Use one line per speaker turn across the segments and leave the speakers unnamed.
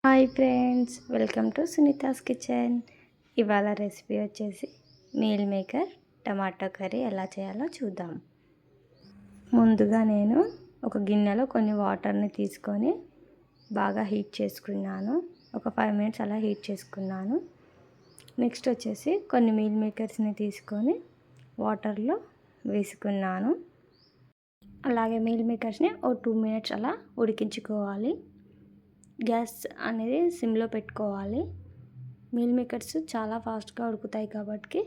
Hi friends, welcome to Sunita's kitchen. ఇవాళ recipe వచ్చేసి meal maker tomato curry ఎలా చేయాలో చూద్దాం. ముందుగా నేను ఒక గిన్నెలో కొన్ని వాటర్ని తీసుకొని బాగా హీట్ చేసుకున్నాను. ఒక 5 మినిట్స్ అలా హీట్ చేసుకున్నాను. నెక్స్ట్ వచ్చేసి కొన్ని మీల్ మేకర్స్ని తీసుకొని వాటర్లో వేసుకున్నాను. అలాగే మీల్ మేకర్స్ని ఓ 2 మినిట్స్ అలా ఉడికించుకోవాలి. గ్యాస్ అనేది సిమ్లో పెట్టుకోవాలి. మీల్ మేకర్స్ చాలా ఫాస్ట్గా ఉడుకుతాయి కాబట్టి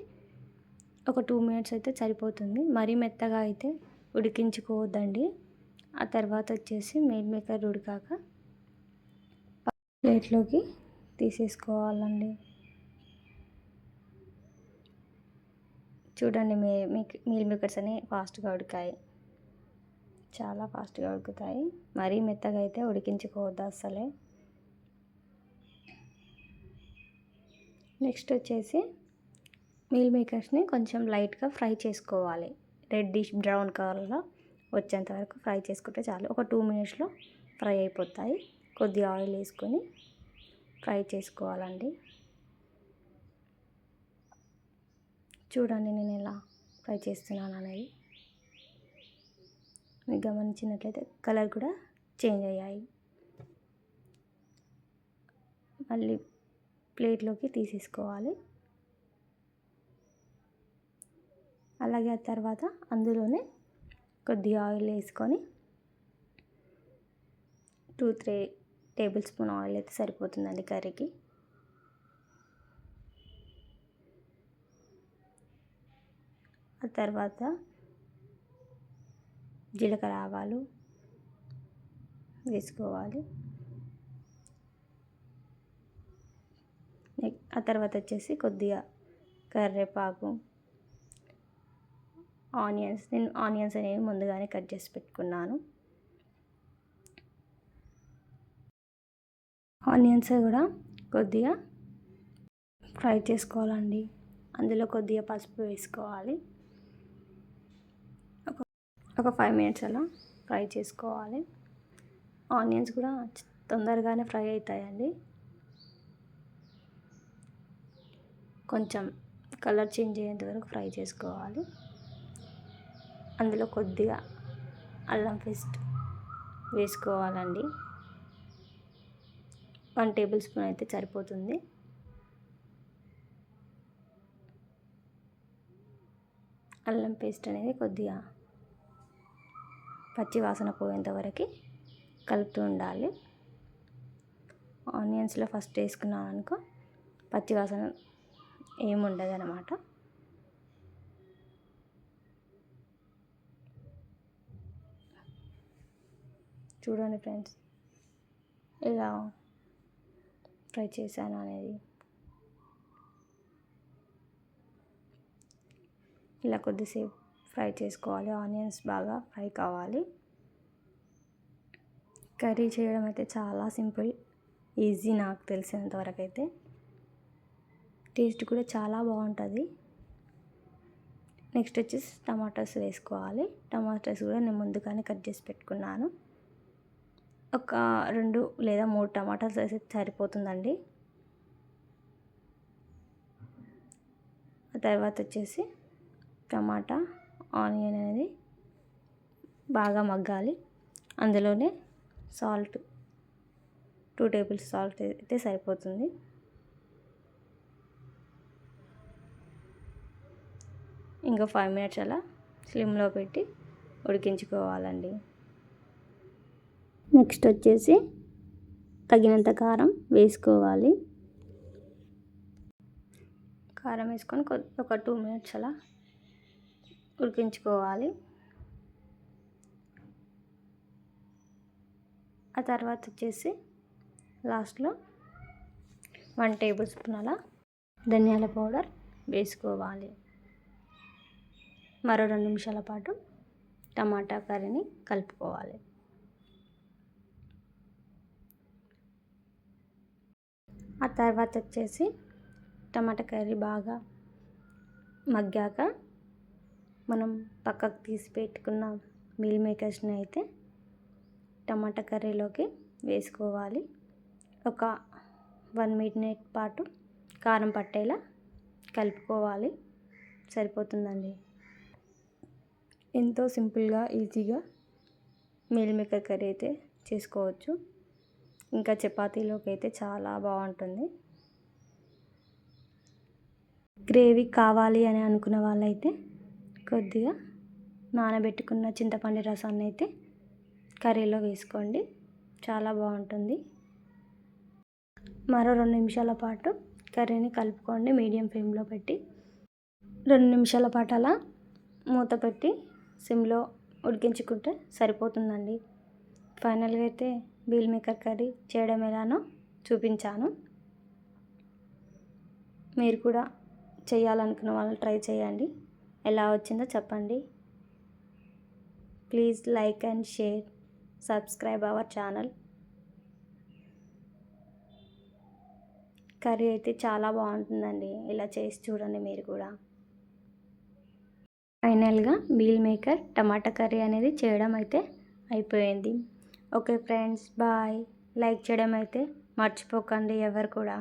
ఒక 2 మినిట్స్ అయితే సరిపోతుంది. మరీ మెత్తగా అయితే ఉడికించుకోవద్దండి. ఆ తర్వాత వచ్చేసి మీల్ మేకర్ ఉడికాక ప్లేట్లోకి తీసేసుకోవాలండి. చూడండి, మీల్ మేకర్స్ అనేవి ఫాస్ట్గా ఉడికాయి, చాలా ఫాస్ట్గా ఉడుకుతాయి. మరీ మెత్తగా అయితే ఉడికించుకోవద్దు అసలే. నెక్స్ట్ వచ్చేసి మీల్ మేకర్స్ని కొంచెం లైట్గా ఫ్రై చేసుకోవాలి. రెడ్డిష్ బ్రౌన్ కలర్లో వచ్చేంత వరకు ఫ్రై చేసుకుంటే చాలు. ఒక 2 మినిట్స్లో ఫ్రై అయిపోతాయి. కొద్దిగా ఆయిల్ వేసుకొని ఫ్రై చేసుకోవాలండి. చూడండి నేను ఎలా ఫ్రై చేస్తున్నాను అనేది. మీకు గమనించినట్లయితే కలర్ కూడా చేంజ్ అయ్యాయి. మళ్ళీ ప్లేట్లోకి తీసేసుకోవాలి. అలాగే ఆ తర్వాత అందులోనే కొద్దిగా ఆయిల్ వేసుకొని 2-3 టేబుల్ స్పూన్ ఆయిల్ అయితే సరిపోతుందండి కర్రీకి. ఆ తర్వాత జీలకర్ర ఆవాలు వేసుకోవాలి. ఆ తర్వాత వచ్చేసి కొద్దిగా కరివేపాకు, నేను ఆనియన్స్ అనేవి ముందుగానే కట్ చేసి పెట్టుకున్నాను. ఆనియన్స్ కూడా కొద్దిగా ఫ్రై చేసుకోవాలండి. అందులో కొద్దిగా పసుపు వేసుకోవాలి. ఒక 5 మినిట్స్ అలా ఫ్రై చేసుకోవాలి. ఆనియన్స్ కూడా తొందరగానే ఫ్రై అవుతాయండి. కొంచెం కలర్ చేంజ్ అయ్యేంత వరకు ఫ్రై చేసుకోవాలి. అందులో కొద్దిగా అల్లం పేస్ట్ వేసుకోవాలండి. 1 టేబుల్ స్పూన్ అయితే సరిపోతుంది. అల్లం పేస్ట్ అనేది కొద్దిగా పచ్చి వాసన పోయేంత వరకు కలుపుతూ ఉండాలి. ఆనియన్స్లో ఫస్ట్ వేసుకున్నాను అనుకో పచ్చి వాసన ఏముండదు అన్నమాట. చూడండి ఫ్రెండ్స్, ఇలా ఫ్రై చేశాను అనేది. ఇలా కొద్దిసేపు ఫ్రై చేసుకోవాలి. ఆనియన్స్ బాగా ఫ్రై కావాలి. కర్రీ చేయడం అయితే చాలా సింపుల్, ఈజీ. నాకు తెలిసినంత వరకు అయితే టేస్ట్ కూడా చాలా బాగుంటుంది. నెక్స్ట్ వచ్చేసి టమాటాస్ వేసుకోవాలి. టమాటాస్ కూడా నేను ముందుగానే కట్ చేసి పెట్టుకున్నాను. ఒక 2 లేదా 3 టమాటాస్ వేసి సరిపోతుందండి. ఆ తర్వాత వచ్చేసి టమాటా, ఆనియన్ అనేది బాగా మగ్గాలి. అందులోనే సాల్ట్ 2 టేబుల్ సాల్ట్ అయితే సరిపోతుంది. ఇంకా 5 మినిట్స్ అలా స్లిమ్లో పెట్టి ఉడికించుకోవాలండి. నెక్స్ట్ వచ్చేసి తగినంత కారం వేసుకోవాలి. కారం వేసుకొని ఒక 2 మినిట్స్ అలా ఉడికించుకోవాలి. ఆ తర్వాత వచ్చేసి లాస్ట్లో 1 టేబుల్ స్పూన్ అలా ధనియాల పౌడర్ వేసుకోవాలి. మరో 2 నిమిషాల పాటు టమాటా కర్రీని కలుపుకోవాలి. ఆ తర్వాత వచ్చేసి టమాటా కర్రీ బాగా మగ్గాక మనం పక్కకు తీసి పెట్టుకున్న మీల్ మేకర్స్ని అయితే టమాటా కర్రీలోకి వేసుకోవాలి. ఒక 1 మినిట్ పాటు కారం పట్టేలా కలుపుకోవాలి. సరిపోతుందండి. ఎంతో సింపుల్గా ఈజీగా మీల్ మేకర్ కర్రీ అయితే చేసుకోవచ్చు. ఇంకా చపాతీలోకి అయితే చాలా బాగుంటుంది. గ్రేవీ కావాలి అని అనుకున్న వాళ్ళైతే కొద్దిగా నానబెట్టుకున్న చింతపండు రసాన్ని అయితే కర్రీలో వేసుకోండి, చాలా బాగుంటుంది. మరో 2 నిమిషాల పాటు కర్రీని కలుపుకోండి. మీడియం ఫ్లేమ్లో పెట్టి 2 నిమిషాల పాటు అలా మూత పెట్టి సిమ్లో ఉడికించుకుంటే సరిపోతుందండి. ఫైనల్గా అయితే మీల్ మేకర్ కర్రీ చేయడం ఎలానో చూపించాను. మీరు కూడా చేయాలనుకున్న వాళ్ళు ట్రై చేయండి. ఎలా వచ్చిందో చెప్పండి. Please like and share, subscribe our channel. Curry అయితే చాలా బాగుంటుందండి. ఇలా చేసి చూడండి మీరు కూడా. ఫైనల్గా మీల్ మేకర్ టమాటా కర్రీ అనేది చేయడం అయితే అయిపోయింది. Okay friends, bye. లైక్ చేయడం అయితే మర్చిపోకండి ఎవరు కూడా.